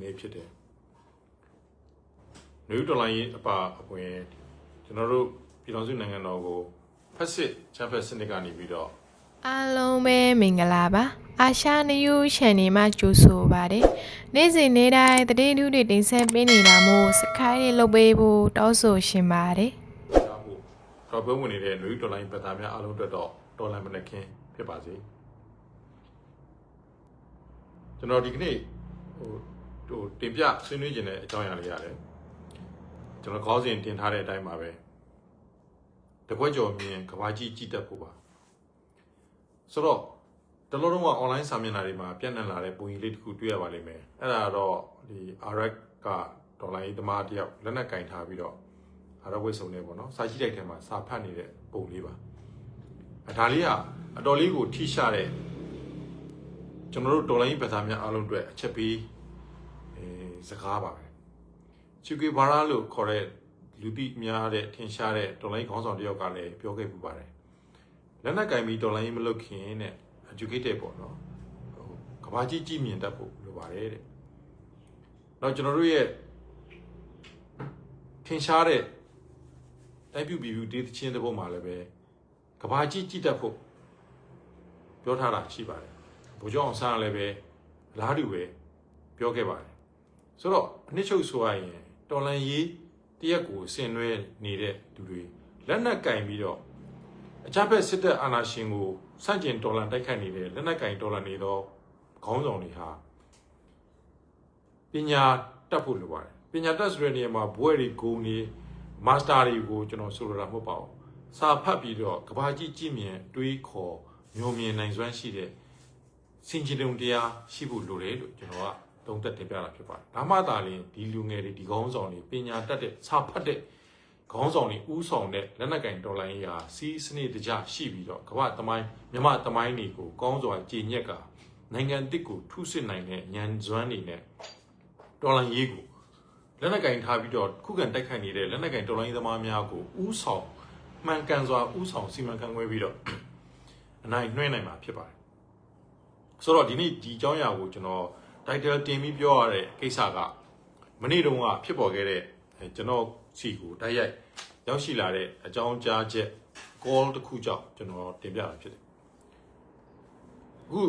နေ့ဖြစ်တယ်။new dollar ရေးအပါအပွင့်ကျွန်တော်တို့ပြည်တော်စုနိုင်ငံတော်ကိုဖက်စစ်ချမ်းဖက်စနစ်ကနေပြီးတော့အားလုံးပဲမင်္ဂလာပါအာရှနယူး channel မှာကြိုဆိုပါတယ်နေ့စဉ်နေ့တိုင်းတတိထူးတွေတင်ဆက်ပေးနေတာမို့စခိုင်းလေးလုပ်ပေးဖို့တောင်းဆိုရှင်ပါတယ်တော့ဘုံဝင်နေတဲ့ new dollar ပတ်သားများအားလုံးအတွက်တော့ဒေါ်လာမနက်ခင်းဖြစ်ပါစေကျွန်တော်ဒီကနေ့တင်ပြဆွေးနွေးခြင်းတဲ့အကြောင်းအရာလေးရတယ်ကျွန်တော်ခေါင်းစဉ်တင်ထားတဲ့အတိုင်းပါပဲတကွက်ကြော်မြင်ကဘာကြီးကြည့်တတ်ဖို့ပါဆိုတော့တလုံးလုံးက online စာမျက်နှာတွေမှာပြန့်နှံ့လာတဲ့ပုံရိပ်လေးတစ်ခုတွေ့ရပါလိမ့်မယ်အဲ့ဒါတော့ဒီ RX ကဒေါ်လာရေးသမားတယောက်လက်နက်ကင်ထားပြီးတော့RX ဝိတ်စုံနေပေါ့နော်စာကြည့်တိုက်ထဲမှာစာဖတ်နေတဲ့ပုံလေးပါဒါလေးကအတော်လေးကိုထိရှာတဲ့ကျွန်တော်တို့ဒေါ်လာရေးပတ်သားများအားလုံးအတွက်အချက်ပေးစကားပါပဲချူကီဘာရာလို့ခေါ်တဲ့လူသိများတဲ့ထင်ရှားတဲ့ဒေါ်လာရေးခေါင်းဆောင်တယောက်ကလည်းပြောခဲ့ပူပါတယ်လက်နက်ကင်ပြီးဒေါ်လာရေးမလုပ်ခင်နဲ့ educated ပေါ့နော်ကဘာကြီးကြည့်မြင်တတ်ဖို့လိုပါတယ်တဲ့တော့ကျွန်တော်တို့ရဲ့ထင်ရှားတဲ့တိုက်ပြုပြည်ဒေသချင်းတဲ့ဘုံမှာလည်းပဲကဘာကြီးကြည့်တတ်ဖို့ပြောထားတာရှိပါတယ်ဘိုးကျောင်းအောင်ဆန်းလည်းပဲလားတူပဲပြောခဲ့ပါတယ်ဆိုတော့အနှစ်ချုပ်ဆိုရရင်တော်လန်ရေးတရက်ကိုဆင်နွှဲနေတဲ့သူတွေလက်နက်ကင်ပြီးတော့အကြမ်းဖက်စစ်တပ်အာဏာရှင်ကိုစန့်ကျင်တော်လှန်တိုက်ခိုက်နေတဲ့လက်နက်ကင်တော်လှန်နေသောခေါင်းဆောင်တွေဟာပညာတတ်ဖို့လိုပါတယ်ပညာတတ်ဆိုတဲ့နေရာမှာဘွဲတွေဂုဏ်တွေမာစတာတွေကိုကျွန်တော်ဆိုလိုတာမဟုတ်ပါဘူးစာဖတ်ပြီးတော့ကဘာကြီးကြည့်မြင်တွေးခေါ်မျိုးမြင်နိုင်စွမ်းရှိတဲ့စင်ကြယ်တုံတရားရှိဖို့လိုတယ်လို့ကျွန်တော်ကသုံးသပ်တင်ပြတာဖြစ်ပါတယ်ဒါမှသာလျှင်ဒီလူငယ်တွေဒီခေါင်းဆောင်တွေပညာတတ်တဲ့စာဖတ်တဲ့ခေါင်းဆောင်တွေဥဆောင်တဲ့လက်နက်ကင်တော်လှန်ရေးဟာစီးစနစ်တကျရှိပြီးတော့ကမ္ဘာသမိုင်းမြန်မာသမိုင်းတွေကိုကောင်းစွာကြည်ညက်ကနိုင်ငံတစ်ကိုထုစစ်နိုင်တဲ့ဉာဏ်စွမ်းတွေနဲ့တော်လှန်ရေးကိုလက်နက်ကင်ထားပြီးတော့ခုခံတိုက်ခိုက်နေတဲ့လက်နက်ကင်တော်လှန်ရေးသမားများကိုဥဆောင်မှန်ကန်စွာဥဆောင်စီမံခန့်ခွဲပြီးတော့အနိုင်နှွှဲနိုင်မှာဖြစ်ပါတယ်ဆိုတော့ဒီနေ့ဒီအကြောင်းအရာကိုကျွန်တော် title တင်ပြီးပြောရတဲ့ကိစ္စကမနေ့တုန်းကဖြစ်ပေါ်ခဲ့တဲ့ကျွန်တော်စီကိုတိုက်ရိုက်ရောက်ရှိလာတဲ့အကြောင်းကြားချက် call တစ်ခုကြောင့်ကျွန်တော်တင်ပြတာဖြစ်တယ်အခု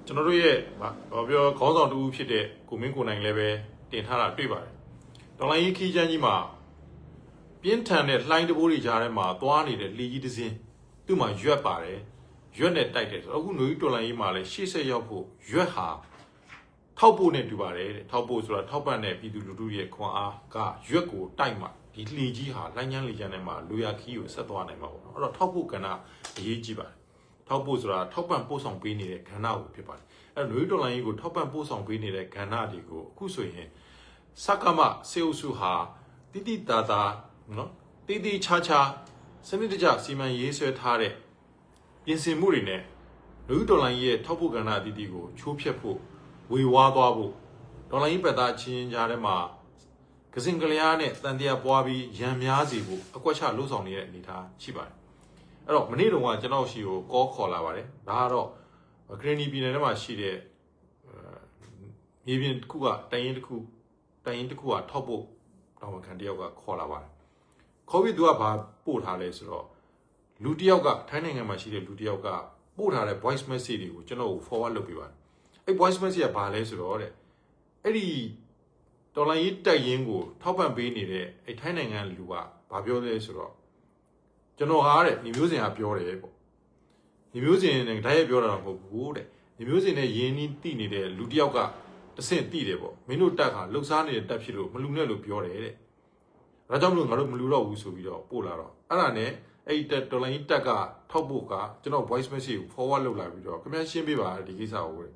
ကျွန်တော်တို့ရဲ့ဘာပြောခေါင်းဆောင်တူဖြစ်တဲ့ကိုမင်းကိုနိုင်လည်းပဲတင်ထားတာတွေ့ပါတယ်တော်လိုင်းကြီးခီးချမ်းကြီးမှာပြင်းထန်တဲ့လှိုင်းတဘိုးတွေကြားထဲမှာသွားနေတဲ့လေကြီးတစ်စင်းသူ့မှာရွက်ပါတယ်ရွက်နဲ့တိုက်တယ်ဆိုတော့အခုຫນွေတော်လိုင်းကြီးမှာလည်းရှေ့ဆက်ရောက်ဖို့ရွက်ဟာထောက်ဖို့နဲ့တူပါတယ်တဲ့ထောက်ဖို့ဆိုတာထောက်ပံ့တဲ့ပြည်သူလူထုရဲ့ခွန်အားကရွက်ကိုတိုက်မှဒီလှေကြီးဟာလိုင်းချမ်းလေချမ်းထဲမှာလူရခီးကိုဆက်သွားနိုင်မှာပေါ့နော်အဲ့တော့ထောက်ဖို့ကဏ္ဍအရေးကြီးပါတယ်ထောက်ဖို့ဆိုတာထောက်ပံ့ပို့ဆောင်ပေးနေတဲ့ကဏ္ဍကိုဖြစ်ပါတယ်အဲ့တော့ຫນွေတော်လိုင်းကြီးကိုထောက်ပံ့ပို့ဆောင်ပေးနေတဲ့ကဏ္ဍတွေကိုအခုဆိုရင်စကမစေအုပ်စုဟာတိတိတာတာနော်တိတိချာချာစနစ်တကျစီမံရေးဆွဲထားတဲ့ပြင်ဆင်မှုတွေနဲ့ຫນွေတော်လိုင်းကြီးရဲ့ထောက်ဖို့ကဏ္ဍအသီးသီးကိုချိုးဖျက်ဖို့ဝေဝါးသွားဖို့ဒေါ်လာကြီးပတ်သားချင်းကြားထဲမှာကစင်ကလျားနဲ့တန်တရားပွားပြီးရံများစီဖို့အကွက်ချလှုပ်ဆောင်နေတဲ့အနေအထားရှိပါတယ်အဲ့တော့မနေ့တုန်းကကျွန်တော်ရှိကိုကောခေါ်လာပါတယ်ဒါကတော့ဂရင်းနီပြည်နယ်ထဲမှာရှိတဲ့မြေပြင်တစ်ခုကတိုင်ရင်တစ်ခုကထောက်ဖို့တောင်ခံတယောက်ကခေါ်လာပါတယ်ခေါ်ပြီးသူကဘာပို့ထားလဲဆိုတော့လူတယောက်ကထိုင်းနိုင်ငံမှာရှိတဲ့လူတယောက်ကပို့ထားတဲ့ voice message တွေကိုကျွန်တော်ကို forward လုပ်ပေးပါတယ်အဲ့ voice message ကဘာလဲဆိုတော့တဲ့အဲ့ဒီတော်လိုင်းရေးတိုက်ရင်ကိုထောက်ပံ့ပေးနေတဲ့အဲ့ထိုင်းနိုင်ငံလူကဘာပြောလဲဆိုတော့ကျွန်တော်ဟာတဲ့ညီမျိုးစင်ကပြောတယ်ပေါ့ညီမျိုးစင်နဲ့ဓာတ်ရိုက်ပြောတာတော့မဟုတ်ဘူးတဲ့ညီမျိုးစင်နဲ့ရင်းနှီးတိနေတဲ့လူတယောက်ကတဆင့်တိတယ်ပေါ့မင်းတို့တက်ဟာလှုပ်ရှားနေတဲ့တက်ဖြစ်လို့မလူနဲ့လို့ပြောတယ်တဲ့ဒါကြောင့်မလို့ငါတို့မလူတော့ဘူးဆိုပြီးတော့ပို့လာတော့အဲ့ဒါနဲ့အဲ့ဒီတော်လိုင်းရေးတက်ကထောက်ဖို့ကကျွန်တော် voice message ကို forward လုပ်လာပြီးတော့ခင်ဗျားရှင်းပေးပါဒီကိစ္စကိုတဲ့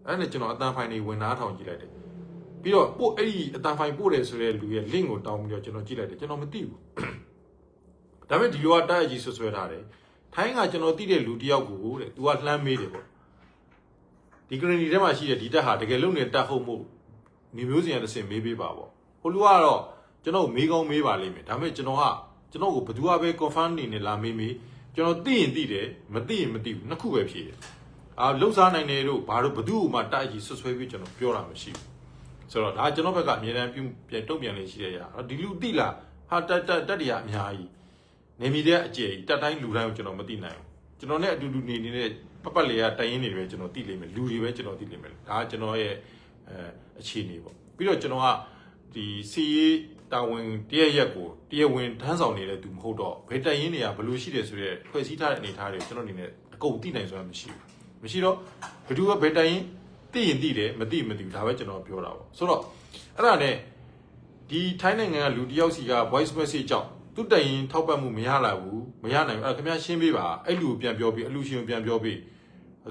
အဲ့နဲ့ကျွန်တော်အတန်ဖိုင်တွေဝင်နားထောင်ကြည့်လိုက်တယ်ပြီးတော့ပို့အဲ့ဒီအတန်ဖိုင်ပို့တယ်ဆိုတဲ့လူရဲ့ link ကိုတောင်းပြီးတော့ကျွန်တော်ကြည့်လိုက်တယ်ကျွန်တော်မသိဘူးဒါပေမဲ့ဒီလိုကတိုက်ကြီးဆွဆွဲထားတယ်ထိုင်းကကျွန်တော်သိတဲ့လူတယောက်ကိုတဲ့ तू ကလှမ်းမေးတယ်ပေါ့ဒီကရနီထဲမှာရှိတဲ့ဒီတက်ဟာတကယ်လုံနေတက်ဟုတ်မို့ညီမျိုးစင်ရတစ်စင်မေးပေးပါပေါ့ဟိုလူကတော့ကျွန်တော်မေးကောင်းမေးပါလိမ့်မယ်ဒါပေမဲ့ကျွန်တော်ကိုဘယ်သူကပဲ confirm နေနဲ့လာမေးကျွန်တော်သိရင်သိတယ်မသိရင်မသိဘူးနှစ်ခုပဲဖြေတယ်လှုပ်ရှားနိုင်တယ်တို့ဘာလို့ဘသူ့မှတိုက်ကြီးဆွဆွဲပြီးကျွန်တော်ပြောတာမရှိဘူး ဆိုတော့ဒါကျွန်တော်ဘက်ကအမြဲတမ်းတုံ့ပြန်နေရှိတဲ့အရာဒီလူတိလားဟာတက်တရားအများကြီးနေမီတဲ့အကျယ်ကြီးတက်တိုင်းလူတိုင်းကိုကျွန်တော်မသိနိုင်ဘူးကျွန်တော်နဲ့အတူတူနေတဲ့ပတ်လေကတိုင်ရင်းနေတယ်ပဲကျွန်တော်သိလိမ့်မယ်လူတွေပဲကျွန်တော်သိလိမ့်မယ်ဒါကကျွန်တော်ရဲ့အခြေအနေပေါ့ပြီးတော့ကျွန်တော်ကဒီစီရေးတာဝန်တရက်ကိုတရားဝင်ထမ်းဆောင်နေတဲ့သူမဟုတ်တော့ဘယ်တိုင်ရင်းတွေကဘယ်လိုရှိတယ်ဆိုတဲ့ဖွဲ့စည်းထားတဲ့အနေအထားတွေကျွန်တော်အနေနဲ့အကုန်သိနိုင်စွမ်းမရှိတော့ဘယ်သူကဘယ်တိုင်ရင်သိရင်သိတယ်မသိဘူးဒါပဲကျွန်တော်ပြောတာပေါ့ဆိုတော့အဲ့ဒါနဲ့ဒီထိုင်းနိုင်ငံကလူတယောက်စီက voice message ကြောင့်သူတိုင်ရင်ထောက်ပံ့မှုမရလာဘူးမရနိုင်ဘူးအဲ့ခင်ဗျားရှင်းပေးပါအဲ့လူကိုပြန်ပြောပြီးအလူရှင်ကိုပြန်ပြောပြီ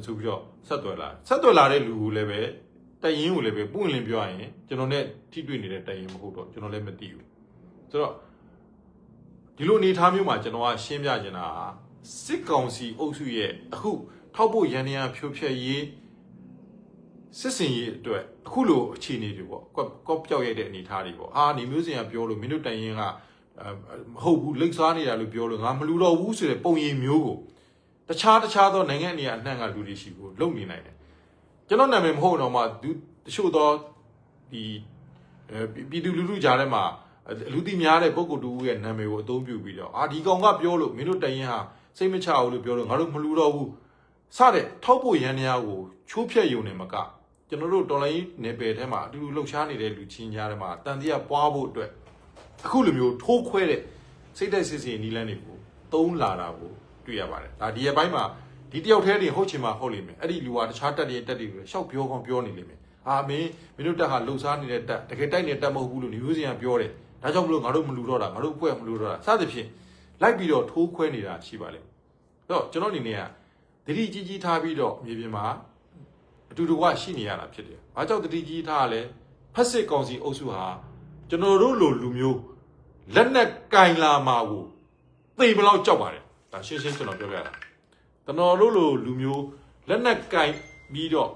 းဆိုပြီးတော့ဆက်သွယ်လာတဲ့လူကိုလည်းပဲတိုင်ရင်ကိုလည်းပဲပွင့်လင်းပြောရရင်ကျွန်တော်နဲ့ထိတွေ့နေတဲ့တိုင်ရင်မဟုတ်တော့ကျွန်တော်လည်းမသိဘူးဆိုတော့ဒီလိုအနေထားမျိုးမှာကျွန်တော်ကရှင်းပြချင်တာစစ်ကောင်စီအုပ်စုရဲ့အခုထောက်ဖို့ရန်နေရဖြိုးဖျက်ရေးစစ်စင်ရေးအတွက်အခုလိုအခြေအနေတွေပေါ့ကော့ပြောက်ရတဲ့အနေအထားတွေပေါ့ဟာနေမျိုးစင်ကပြောလို့မင်းတို့တိုင်ရင်ကမဟုတ်ဘူးလိတ်စားနေတာလို့ပြောလို့ငါမလူတော့ဘူးဆိုတဲ့ပုံရိပ်မျိုးကိုတခြားသောနိုင်ငံနေရာအနှံ့ကလူတွေရှိကိုလုံနေနိုင်တယ်ကျွန်တော်နာမည်မဟုတ်တော့မှတချို့သောဒီပြည်သူလူထုကြားထဲမှာလူသိများတဲ့ပုဂ္ဂိုလ်တူရဲ့နာမည်ကိုအသုံးပြုပြီးတော့ဒီကောင်ကပြောလို့မင်းတို့တိုင်ရင်ဟာစိတ်မချဘူးလို့ပြောလို့ငါတို့မလူတော့ဘူးစတဲ့ထောက်ဖို့ရန်နေရာကိုချိုးဖျက်ယုံနေမကကျွန်တော်တို့တော်လိုင်းနယ်ပယ်ထဲမှာအတူတူလှုပ်ရှားနေတဲ့လူချင်းကြားထဲမှာတန်တရားပွားဖို့အတွက်အခုလိုမျိုးထိုးခွဲတဲ့စိတ်တိုက်စစ်စီနီလန်းတွေကိုသုံးလာတာကိုတွေ့ရပါတယ်ဒါဒီရဲ့ဘက်မှာဒီတယောက်တည်းတင်ဟုတ်ချင်မှဟုတ်လိမ့်မယ်အဲ့ဒီလူကတခြားတက်တွေကိုရှောက်ပြောကောင်းပြောနေလိမ့်မယ်မင်းတို့တက်ဟာလှုပ်ရှားနေတဲ့တက်တကယ်တိုက်နေတက်မဟုတ်ဘူးလို့နေမျိုးစင်ကပြောတယ်ဒါကြောင့်မလို့ငါတို့မလူတော့တာငါတို့အဖွဲ့မလူတော့တာစသဖြင့်လိုက်ပြီးတော့ထိုးခွဲနေတာရှိပါလိမ့်မယ်တော့ကျွန်တော်အနေနဲ့ကတတိကြီးထားပြီးတော့မြေပြင်မှာအတူတူကရှိနေရတာဖြစ်တယ်။ဘာကြောင့်တတိကြီးထားရလဲဖက်စစ်ကောင်စီအုပ်စုဟာကျွန်တော်တို့လိုလူမျိုးလက်နက်ကင်လာမှာကိုသိမလို့ကြောက်ပါတယ်။ဒါရှင်းကျွန်တော်ပြောပြရတာ။ကျွန်တော်တို့လိုလူမျိုးလက်နက်ကင်ပြီးတော့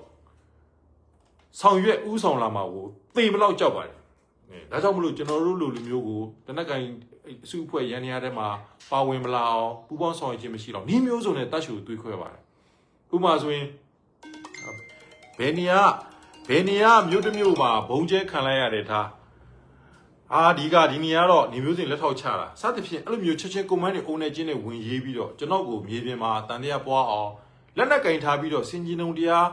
ဆောင်ရွက်ဥဆောင်လာမှာကိုသိမလို့ကြောက်ပါတယ်။ဒါကြောင့်မလို့ကျွန်တော်တို့လိုလူမျိုးကိုလက်နက်ကင်အစုအဖွဲ့ရန်နေရာထဲမှာပါဝင်မလာအောင်ပူးပေါင်းဆောင်ရွက်ခြင်းမရှိတော့ဤမျိုးစုံနဲ့တတ်ရှူတွေးခွဲပါတယ်။ဥပမာဆိုရင်ဘယ်နေရာမြို့တစ်မြို့မှာဘုံကျဲခံလိုက်ရတဲ့ထားဒီနေရာတော့နေမျိုးစင်လက်ထောက်ချတာစသဖြင့်အဲ့လိုမျိုးချက်ကွန်မန်းတွေအုံနဲ့ကျင်းနဲ့ဝင်ရေးပြီးတော့ကျွန်တော်ကိုမြေပြင်မှာတန်တရားပွားအောင်လက်နက်ကင်ထားပြီးတော့စင်ကြီးနှုံတရာ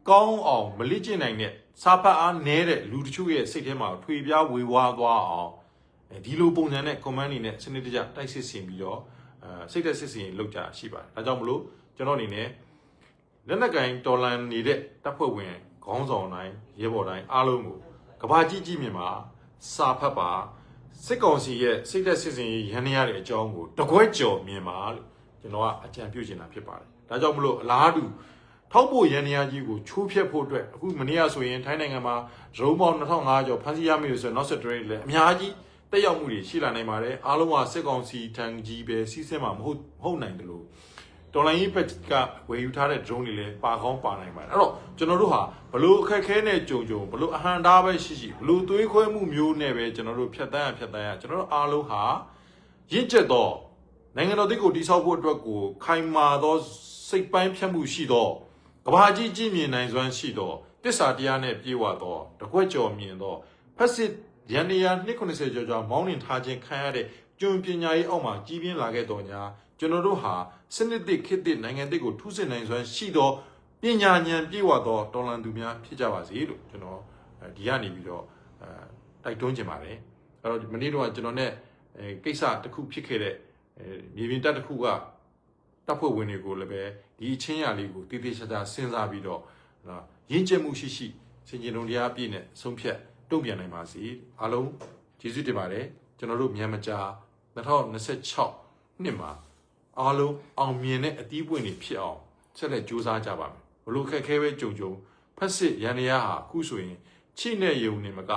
းကောင်းအောင်မလစ်ကျင့်နိုင်တဲ့စာဖတ်အားနည်းတဲ့လူတချို့ရဲ့စိတ်ထဲမှာထွေပြားဝေဝါးသွားအောင်ဒီလိုပုံစံနဲ့ကွန်မန်းတွေနဲ့စနစ်တကျတိုက်စစ်ဆင်ပြီးတော့စိတ်သက်စစ်စင်လောက်ကြရှိပါတယ်ဒါကြောင့်မလို့ကျွန်တော်အနေနဲ့လက်နက်ကင်တော်လန်နေတဲ့တပ်ဖွဲ့ဝင်ခေါင်းဆောင်တိုင်းရဲဘော်တိုင်းအားလုံးကိုကဘာကြီးမြင်မှာစာဖတ်ပါစစ်ကောင်စီရဲ့စိတ်သက်စစ်စင်ရန်နေရတဲ့အကြောင်းကိုတကွဲကြော်မြင်ပါလို့ကျွန်တော်ကအကြံပြုချင်တာဖြစ်ပါတယ်ဒါကြောင့်မလို့အလားတူထောက်ဖို့ရန်နေရကြီးကိုချိုးဖျက်ဖို့အတွက်အခုမနေ့ကဆိုရင်ထိုင်းနိုင်ငံမှာဒရုန်းပေါင်း2500ကျော်ဖမ်းဆီးရမိလို့ဆိုတော့နောက်ဆက်တွဲလည်းအများကြီးတက်ရောက်မှုတွေရှိလာနိုင်ပါတယ်အားလုံးကစစ်ကောင်စီထံကြီးပဲစီးဆင်းမှာမဟုတ်နိုင်တယ်လို့တော်လိုင်းရေးဘက်ကဝယ်ယူထားတဲ့ drone တွေလည်းပါကောင်းပါနိုင်ပါတယ်အဲ့တော့ကျွန်တော်တို့ဟာဘလို့အခက်ခဲနဲ့ကြုံဘလို့အဟန်သားပဲရှိဘလို့သွေးခွဲမှုမျိုးနဲ့ပဲကျွန်တော်တို့ဖြတ်တန်းရကျွန်တော်တို့အားလုံးဟာရင့်ကျက်သောနိုင်ငံတော်တွေကိုတိဆောက်ဖို့အတွက်ကိုခိုင်မာသောစိတ်ပိုင်းဖြတ်မှုရှိသောကဘာကြီးကြည်မြင်နိုင်စွမ်းရှိသောတစ္ဆာတရားနဲ့ပြေဝသောတကွက်ကြော်မြင်သောဖက်စစ်ရန်နေရ290ကျော်မောင်းနှင်ထားခြင်းခံရတဲ့ကျွန်းပညာရေးအောက်မှာကြီးပြင်းလာခဲ့တော်ညာကျွန်တော်တို့ဟာစနစ်တစ်ခေတ်တစ်နိုင်ငံတစ်ကိုထူးဆင်နိုင်စွမ်းရှိသောပညာဉာဏ်ပြည့်ဝသောတော်လှန်သူများဖြစ်ကြပါစေလို့ကျွန်တော်ဒီကနေပြီးတော့တိုက်တွန်းချင်ပါတယ်အဲ့တော့မနေ့တော့ကျွန်တော်နဲ့ကိစ္စတစ်ခုဖြစ်ခဲ့တဲ့မြေပြင်တပ်တစ်ခုကတပ်ဖွဲ့ဝင်တွေကိုလည်းပဲဒီအချင်းရာလေးကိုတည်တည်ချာချာစဉ်းစားပြီးတော့ရင့်ကျက်မှုရှိစင်ကြင်တုံတရားအပြည့်နဲ့ဆုံးဖြတ်တုံ့ပြန်နိုင်ပါစေအားလုံးကျေးဇူးတင်ပါတယ်ကျွန်တော်တို့မြန်မကြာ2026နှစ်မှာအားလုံးအောင်မြင်တဲ့အသီးပွင့်တွေဖြစ်အောင်ဆက်လက်ကြိုးစားကြပါမယ်ဘလို့ခက်ခဲပဲကြုံဖက်စစ်ရန်ရဟာအခုဆိုရင်ချိနဲ့ယုံနေမက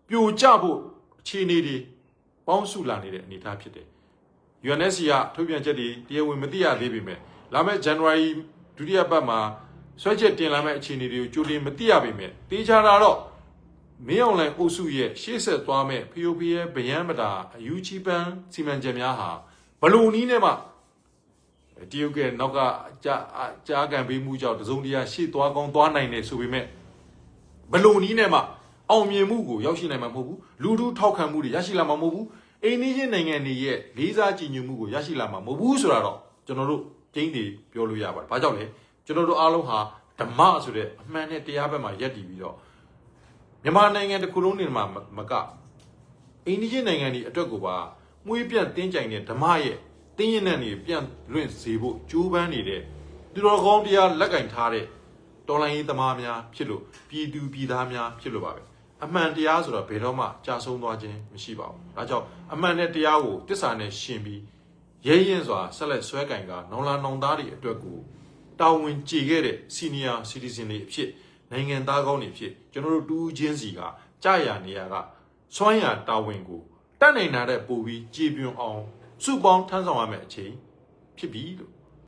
ပြိုကျဖို့အခြေအနေတွေပေါင်းစုလာနေတဲ့အနေအထားဖြစ်တယ် UNSC ကထုတ်ပြန်ချက်တွေတရားဝင်မသိရသေးပေမဲ့လာမယ့် January ဒုတိယပတ်မှာဆွဲချက်တင်လာမယ့်အခြေအနေတွေကိုကြိုတင်မသိရပေမဲ့တေးချတာတော့မင်းအောင်လှိုင်အုပ်စုရဲ့ရှေ့ဆက်သွားမဲ့ဖျို့ဖျဲဗယံမတာအယူချီပန်းစီမံချက်များဟာဘလုံနီးနဲ့မှတရုတ်ကနောက်ကကြားကန်ပေးမှုကြောင့်တစုံတရာရှေ့သွားကောင်းသွားနိုင်တယ်ဆိုပေမဲ့ဘလုံနီးနဲ့မှ အောင်မြင်မှုကိုရောက်ရှိနိုင်မှာမဟုတ်ဘူးလူထုထောက်ခံမှုတွေရရှိလာမှာမဟုတ်ဘူးအိန္ဒိယနိုင်ငံတွေရဲ့လေးစားကြည်ညိုမှုကိုရရှိလာမှာမဟုတ်ဘူးဆိုတာတော့ကျွန်တော်တို့ကျင်းတွေပြောလို့ရပါတယ်ဘာကြောင့်လဲကျွန်တော်တို့အားလုံးဟာဓမ္မဆိုတဲ့အမှန်နဲ့တရားဘက်မှာယက်တည်ပြီးတော့မြန်မာနိုင်ငံတစ်ခုလုံးနေမှာမကအိန္ဒိယနိုင်ငံတွေအတွက်ကိုပါမှုေးပြန့်တင်းကြိုင်တဲ့ဓမ္မရဲ့တင်းရင်နဲ့နေပြန့်လွင့်စေဖို့ကြိုးပမ်းနေတဲ့သူတော်ကောင်းတရားလက်ကင်ထားတဲ့တော်လိုင်းရေးသမားများဖြစ်လို့ပြည်သူပြည်သားများဖြစ်လို့ပါပဲအမှန်တရားဆိုတော့ဘယ်တော့မှကြာဆုံးသွားခြင်းမရှိပါဘူးဒါကြောင့်အမှန်နဲ့တရားကိုတစ္ဆာနဲ့ရှင်ပြီးရဲရင်စွာဆက်လက်ဆွဲကင်ကနောင်လာနောင်သားတွေအတွက်ကိုတာဝန်ကျေခဲ့တဲ့ senior citizen တွေအဖြစ်နိုင်ငံသားကောင်းတွေဖြစ်ကျွန်တော်တို့တူးချင်းစီကကြာရနေရကစွမ်းရတာဝန်ကိုတတ်နိုင်တာတဲ့ပို့ပြီးကြည်ပြွန်အောင်စုပေါင်းထမ်းဆောင်ရမယ့်အချိန်ဖြစ်ပြီလို့